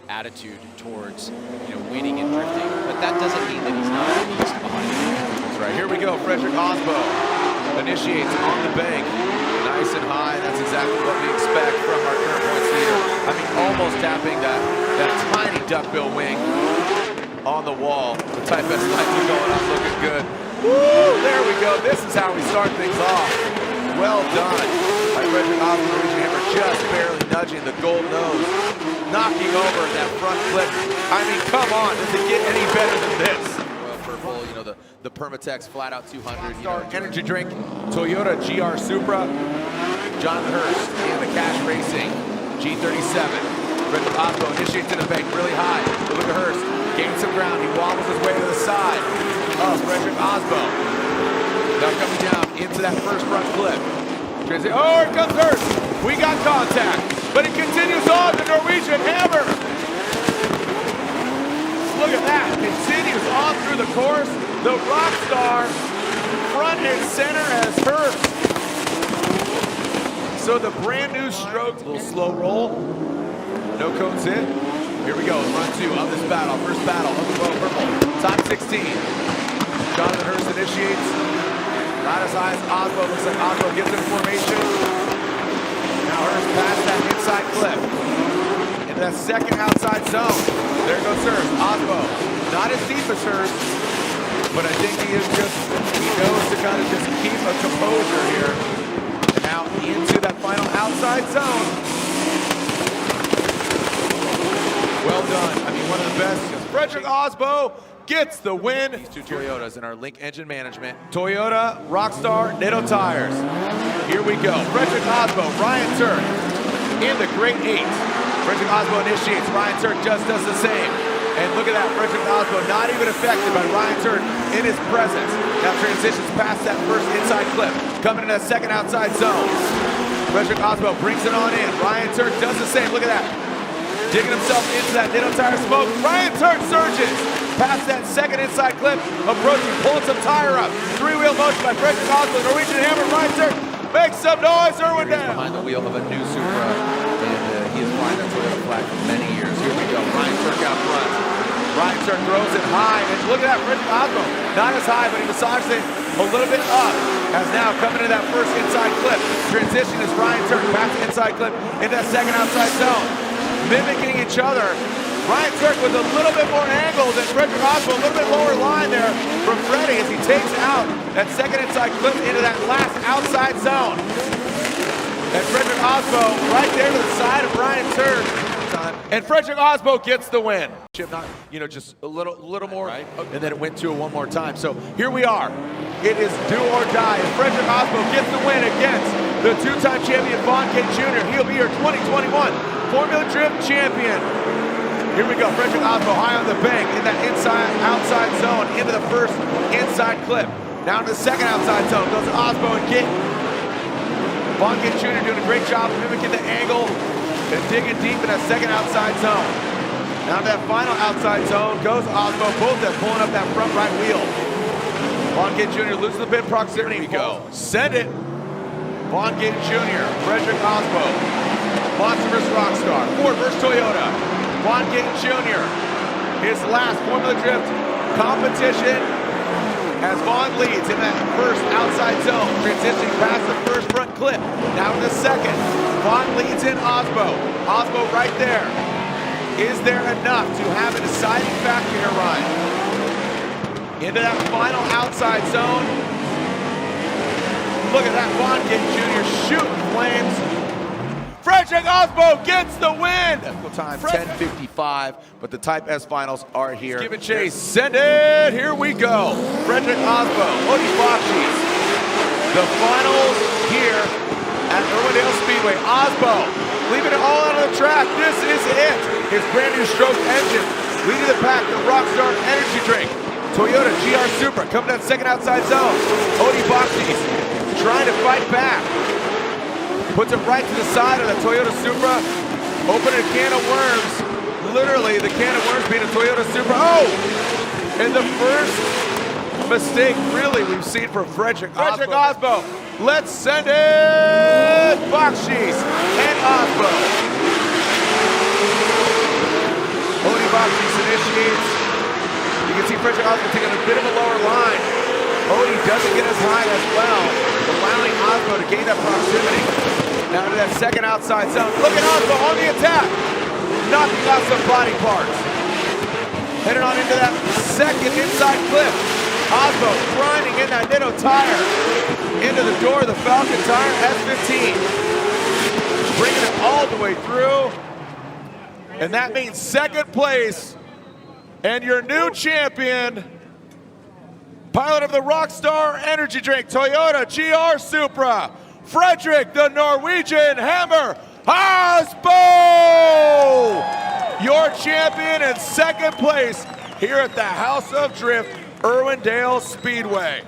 attitude towards, winning and drifting, but that doesn't mean that he's not a beast behind it. That's right. Here we go. Fredric Aasbo initiates on the bank, nice and high. That's exactly what we expect from our current points leader. I mean, almost tapping that tiny duckbill wing on the wall. The Type S lights are going up, looking good. Woo! There we go. This is how we start things off. Well done by Fredric Aasbo. Norwegian Hammer just barely nudging the gold nose, knocking over that front flip. I mean, come on, does it get any better than this? Royal Purple, the Permatex Flat Out 200. Energy drink, Toyota GR Supra, Jonathan Hurst, and the Cash Racing G37. Fredric Aasbo initiates in the bank really high. But look at Hurst, gains some ground. He wobbles his way to the side of Fredric Aasbo. Now coming down into that first front flip. Oh, here comes Hurst. We got contact, but it continues on, the Norwegian Hammer. Look at that, continues on through the course. The Rockstar front and center as Hurst. So the brand new stroke, little slow roll. No cones hit. Here we go, run two of this battle. First battle of the Royal Purple, top 16. Jonathan Hurst initiates. Not as high as Aasbo. Looks like Aasbo gets in formation. Now Hurst past that inside clip. Into that second outside zone. There goes Hurst. Aasbo, not as deep as Hurst, but I think he knows to kind of just keep a composure here. And now into that final outside zone. Well done. I mean, one of the best. Fredric Aasbo gets the win. These two Toyotas in our Link Engine Management. Toyota Rockstar Nitto tires. Here we go. Fredric Aasbo, Ryan Tuerck in the Great 8. Fredric Aasbo initiates. Ryan Tuerck just does the same. And look at that, Fredric Aasbo not even affected by Ryan Tuerck in his presence. Now transitions past that first inside clip. Coming in that second outside zone. Fredric Aasbo brings it on in. Ryan Tuerck does the same. Look at that. Digging himself into that Nitto tire smoke. Ryan Tuerck surges past that second inside clip, approaching, pulling some tire up. Three-wheel motion by Fredric Aasbo. Norwegian Hammer. Ryan Tuerck makes some noise. Irwindale behind the wheel of a new Supra, and he has flying that Toyota flag for many years. Here we go. Ryan Tuerck out front. Ryan Tuerck throws it high, and look at that, Fredric Aasbo. Not as high, but he massages it a little bit up. As now coming into that first inside clip. Transition is Ryan Tuerck past the inside clip into that second outside zone. Mimicking each other. Ryan Tuerck with a little bit more angle than Fredric Aasbo, a little bit lower line there from Freddie as he takes out that second inside clip into that last outside zone. And Fredric Aasbo right there to the side of Ryan Tuerck. And Fredric Aasbo gets the win. Not, just a little more, right? And then it went to it one more time. So here we are. It is do or die. And Fredric Aasbo gets the win against the two-time champion Vaughn Gittin Jr. He'll be your 2021 Formula Drift champion. Here we go, Fredric Aasbo high on the bank in that outside zone into the first inside clip. Now to the second outside zone goes Aasbo and Gittin. Vaughn Gittin Jr. doing a great job mimicking the angle and digging deep in that second outside zone. Now to that final outside zone goes Aasbo, both them pulling up that front right wheel. Vaughn Gittin Jr. loses the bit proximity. Here we go. Send it. Vaughn Gittin Jr., Fredric Aasbo. Monster vs. Rockstar. Ford vs. Toyota. Vaughn Gittin Jr. His last Formula Drift competition as Vaughn leads in that first outside zone, transitioning past the first front clip. Now in the second, Vaughn leads in Aasbo. Aasbo right there. Is there enough to have a deciding factor here, Ryan? Into that final outside zone. Look at that, Vaughn Gittin Jr. shooting flames. Fredric Aasbo gets the win! Time 10:55, but the Type S finals are here. Give it chase, send it, here we go. Fredric Aasbo, Odi Bakchis. The finals here at Irwindale Speedway. Aasbo leaving it all out of the track. This is it. His brand new stroke engine leading the pack, the Rockstar energy drink. Toyota GR Supra coming to that second outside zone. Odi Bakchis trying to fight back. Puts it right to the side of the Toyota Supra. Opening a can of worms. Literally, the can of worms being a Toyota Supra. Oh! And the first mistake, really, we've seen from Fredric Aasbo. Let's send it! Bakchis and Aasbo. Bakchis initiates. You can see Fredric Aasbo taking a bit of a lower line. Odi doesn't get as high as well, allowing Aasbo to gain that proximity. Now to that second outside zone. Look at Aasbo on the attack, knocking out some body parts. Heading on into that second inside clip. Aasbo grinding in that Nitto tire into the door of the Falcon tire S15. Bringing it all the way through. And that means second place. And your new champion, pilot of the Rockstar Energy Drink, Toyota GR Supra, Fredric the Norwegian Hammer Aasbo! Your champion in second place here at the House of Drift, Irwindale Speedway.